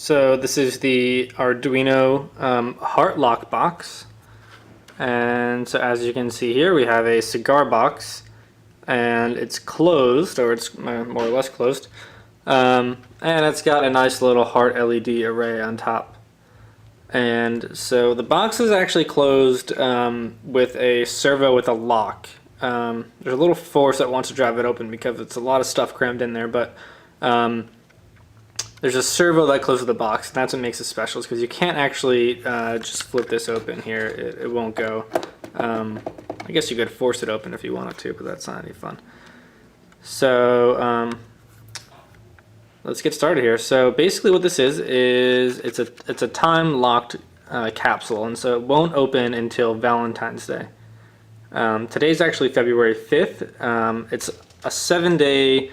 So this is the Arduino heart lock box, and so as you can see here we have a cigar box and it's closed, or it's more or less closed, and it's got a nice little heart LED array on top. And so the box is actually closed with a servo with a lock. There's a little force that wants to drive it open because it's a lot of stuff crammed in there, but there's a servo that closes the box, and that's what makes it special, is because you can't actually just flip this open here. It won't go. I guess you could force it open if you wanted to, but that's not any fun. So let's get started here. So basically what this is it's a time locked capsule, and so it won't open until Valentine's Day. Today's actually February 5th. It's a 7-day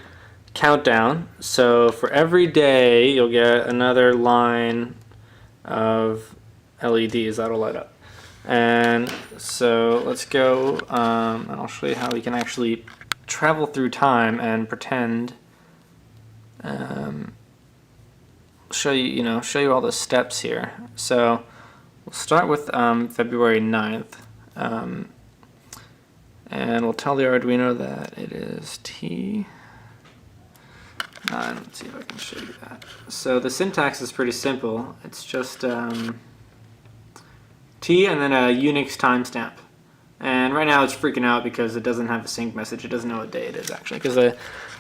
countdown, so for every day you'll get another line of LEDs that'll light up. And so let's go, and I'll show you how we can actually travel through time and pretend. Show you all the steps here. So we'll start with February 9th, and we'll tell the Arduino that it is T9. Let's see if I can show you that. So the syntax is pretty simple. It's just T and then a Unix timestamp. And right now it's freaking out because it doesn't have a sync message. It doesn't know what day it is, actually, because the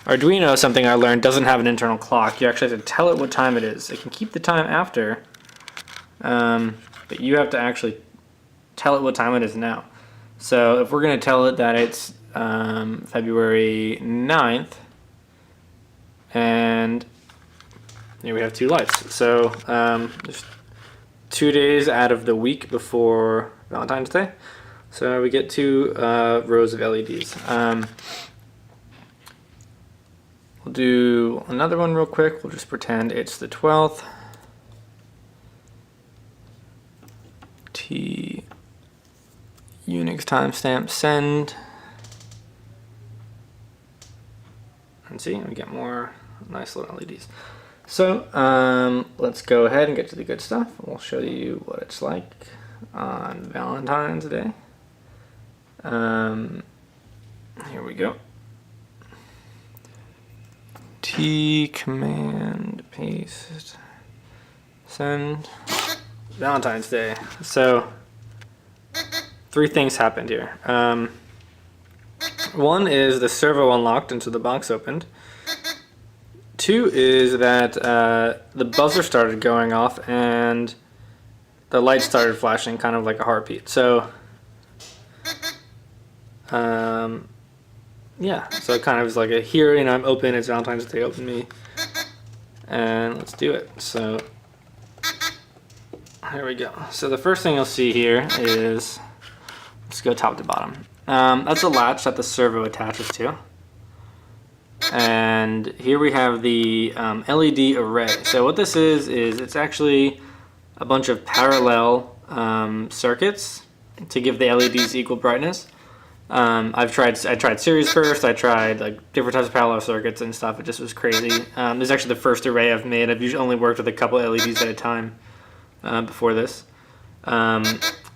Arduino, something I learned, doesn't have an internal clock. You actually have to tell it what time it is. It can keep the time after, but you have to actually tell it what time it is now. So if we're going to tell it that it's February 9th, and here we have 2 lights. So there's 2 days out of the week before Valentine's Day. So we get 2 rows of LEDs. We'll do another one real quick. We'll just pretend it's the 12th. T Unix timestamp send. And see, we get more nice little LEDs. So let's go ahead and get to the good stuff. We'll show you what it's like on Valentine's Day. Here we go. T command paste send Valentine's Day. So 3 things happened here. One is the servo unlocked and so the box opened. 2 is that the buzzer started going off and the light started flashing, kind of like a heartbeat. So yeah, so it kind of is like a here, I'm open, it's Valentine's Day, open me, and let's do it. So here we go. So the first thing you'll see here is, let's go top to bottom. That's a latch that the servo attaches to. And here we have the LED array. So what this is it's actually a bunch of parallel circuits to give the LEDs equal brightness. I tried series first. I tried like different types of parallel circuits and stuff. It just was crazy. This is actually the first array I've made. I've usually only worked with a couple LEDs at a time before this.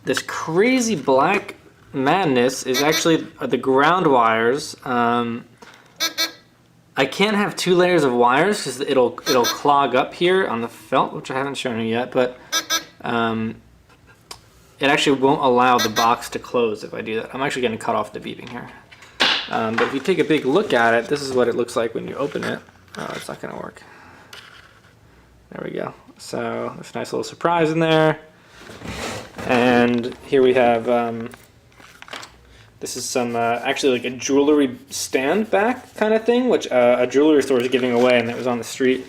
This crazy black madness is actually the ground wires. I can't have 2 layers of wires because it'll clog up here on the felt, which I haven't shown you yet, but it actually won't allow the box to close if I do that. I'm actually going to cut off the beeping here. But if you take a big look at it, this is what it looks like when you open it. Oh, it's not going to work. There we go. So there's a nice little surprise in there. And here we have, this is some, actually like a jewelry stand back kind of thing, which a jewelry store is giving away, and it was on the street.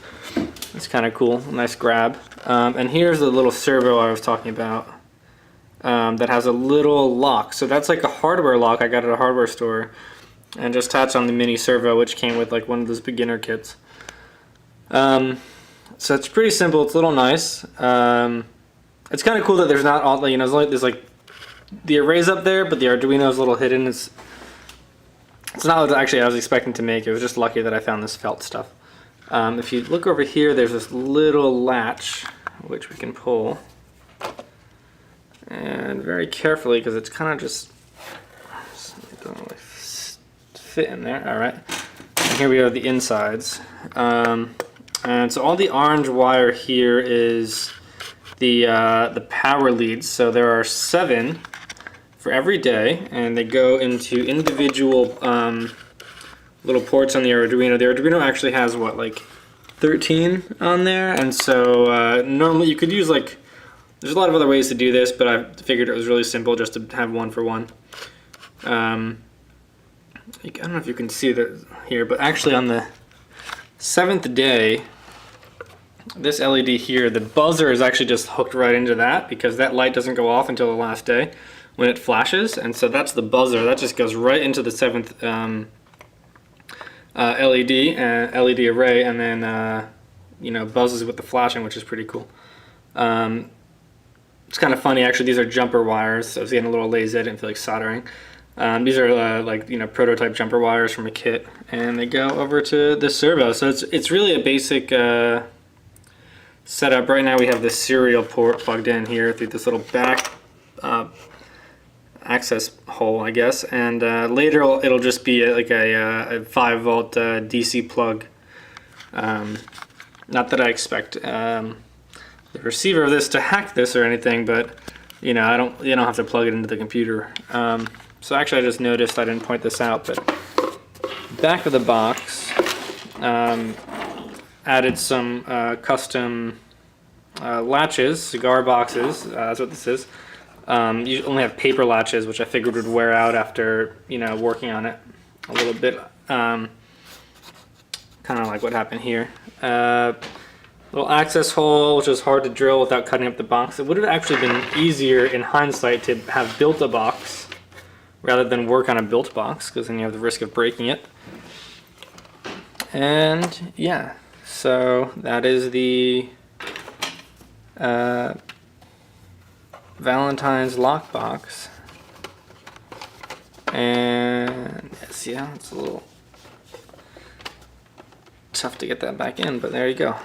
It's kind of cool, nice grab. And here's the little servo I was talking about. That has a little lock. So that's like a hardware lock I got at a hardware store, and just attached on the mini servo, which came with like one of those beginner kits. So it's pretty simple. It's a little nice. It's kind of cool that there's not all, there's like the array's up there, but the Arduino's a little hidden. It's not what actually I was expecting to make. It was just lucky that I found this felt stuff. If you look over here, there's this little latch which we can pull, and very carefully, because it's kind of just don't really fit in there. All right, and here we have the insides, and so all the orange wire here is the power leads. So there are 7 for every day, and they go into individual little ports on the Arduino. The Arduino actually has what, like 13 on there, and so normally you could use like, there's a lot of other ways to do this, but I figured it was really simple just to have one for one. I don't know if you can see that here, but actually on the 7th day, this LED here, the buzzer is actually just hooked right into that, because that light doesn't go off until the last day when it flashes, and so that's the buzzer. That just goes right into the 7th LED array, and then you know, buzzes with the flashing, which is pretty cool. It's kind of funny actually. These are jumper wires, so I was getting a little lazy. I didn't feel like soldering. These are like, you know, prototype jumper wires from a kit, and they go over to the servo. So it's really a basic setup. Right now we have this serial port plugged in here through this little back access hole, I guess, and later it'll just be like a 5-volt DC plug. Not that I expect the receiver of this to hack this or anything, but you know, you don't have to plug it into the computer. So actually, I just noticed, I didn't point this out, but back of the box added some custom latches, cigar boxes. That's what this is. You only have paper latches, which I figured would wear out after, you know, working on it a little bit. Kind of like what happened here. Little access hole, which is hard to drill without cutting up the box. It would have actually been easier in hindsight to have built a box rather than work on a built box, because then you have the risk of breaking it. And yeah, so that is the Valentine's lockbox. And yes, yeah, it's a little tough to get that back in, but there you go.